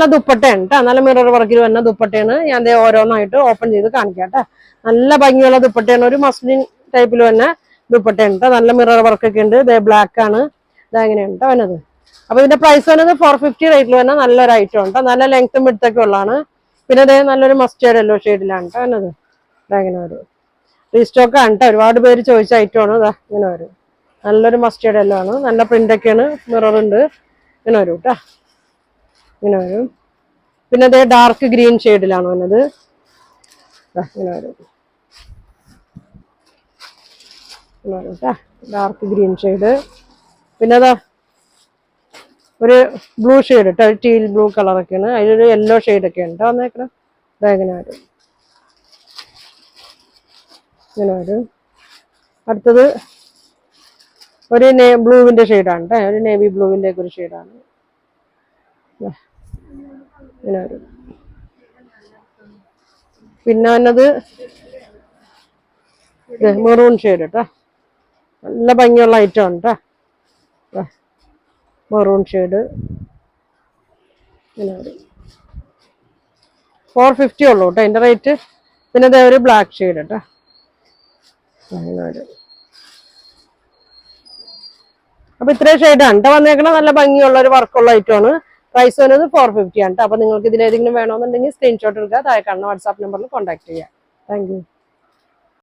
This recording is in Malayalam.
നല്ല ദുപ്പട്ടയാണ് കേട്ടോ. നല്ല മിറർ വർക്കിൽ വരുന്ന ദുപ്പട്ടയാണ്. ഞാൻ ഓരോന്നായിട്ട് ഓപ്പൺ ചെയ്ത് കാണിക്കാം കേട്ടോ. നല്ല ഭംഗിയുള്ള ദുപ്പട്ടയാണ്. ഒരു മസ്ലിൻ ടൈപ്പിൽ തന്നെ ദുപ്പട്ടയാണ് കേട്ടോ. നല്ല മിറർ വർക്കൊക്കെ ഉണ്ട്. ഇതേ ബ്ലാക്ക് ആണ്. ഇതെങ്ങനെയാണ് കേട്ടോ വന്നത്. അപ്പൊ ഇതിന്റെ പ്രൈസ് വന്നത് 450 റേറ്റിൽ വന്ന നല്ലൊരു ഐറ്റം ഉണ്ട്. നല്ല ലെങ്ത്തും വിഡ്ത്തൊക്കെ ഉള്ളതാണ്. പിന്നെ അതേ നല്ലൊരു മസ്റ്റേർഡ് യെല്ലോ ഷെയ്ഡിലാണ് കേട്ടോ വന്നത്. ഇതെങ്ങനെ വരും. റീസ്റ്റോക്ക് ആണ് കേട്ടോ. ഒരുപാട് പേര് ചോദിച്ച ഐറ്റമാണ്. ഇതാ ഇങ്ങനെ വരും. നല്ലൊരു മസ്റ്റേർഡ് യെല്ലോ ആണ്. നല്ല പ്രിന്റ് ഒക്കെയാണ്. മിറർ ഉണ്ട്. ഇങ്ങനെ വരും കേട്ടോ. ഇങ്ങനെ വരും. പിന്നെ അതേ ഡാർക്ക് ഗ്രീൻ ഷെയ്ഡിലാണ് വന്നത്. ഇങ്ങനെ വരും. ഇങ്ങനെ വരും കേട്ടോ. Dark green shade. പിന്നെ അതാ ഒരു ബ്ലൂ ഷെയ്ഡ് കേട്ടോ. ടീൽ ബ്ലൂ കളറൊക്കെയാണ്. അതിലൊരു യെല്ലോ ഷെയ്ഡൊക്കെ ഉണ്ട് വന്നേക്കണം. ഇതെങ്ങനെ വരും. ഇങ്ങനെ വരും. അടുത്തത് ഒരു ബ്ലൂവിന്റെ ഷെയ്ഡാണ് കേട്ടോ. ഒരു നേവി ബ്ലൂവിന്റെ ഒക്കെ ഒരു ഷെയ്ഡാണ്. ഇങ്ങനെ വരും. പിന്നെ വന്നത് മെറൂൺ ഷെയ്ഡ് കേട്ടോ. നല്ല ഭംഗിയുള്ള ഐറ്റം ആണ് കേട്ടോ. Maroon shade. ഇങ്ങനെ വരും. 450 ഉള്ളൂ കേട്ടോ അതിന്റെ റേറ്റ്. പിന്നെ അതേ ഒരു ബ്ലാക്ക് ഷെയ്ഡ് കേട്ടോ. അങ്ങനെ വരും. അപ്പൊ ഇത്രയും ഷെയ്ഡാണ് കേട്ടോ വന്നേക്കണം. നല്ല ഭംഗിയുള്ള ഒരു വർക്കുള്ള ഐറ്റം ആണ്. പ്രൈസ് വരുന്നത് 450 ആണ് കേട്ടോ. അപ്പൊ നിങ്ങൾക്ക് ഇതിലേതെങ്കിലും വേണമെന്നുണ്ടെങ്കിൽ സ്ക്രീൻഷോട്ട് എടുക്കുക. താഴെ കാണുന്ന വാട്സാപ്പ് നമ്പറിൽ കോൺടാക്ട് ചെയ്യാം. Thank you.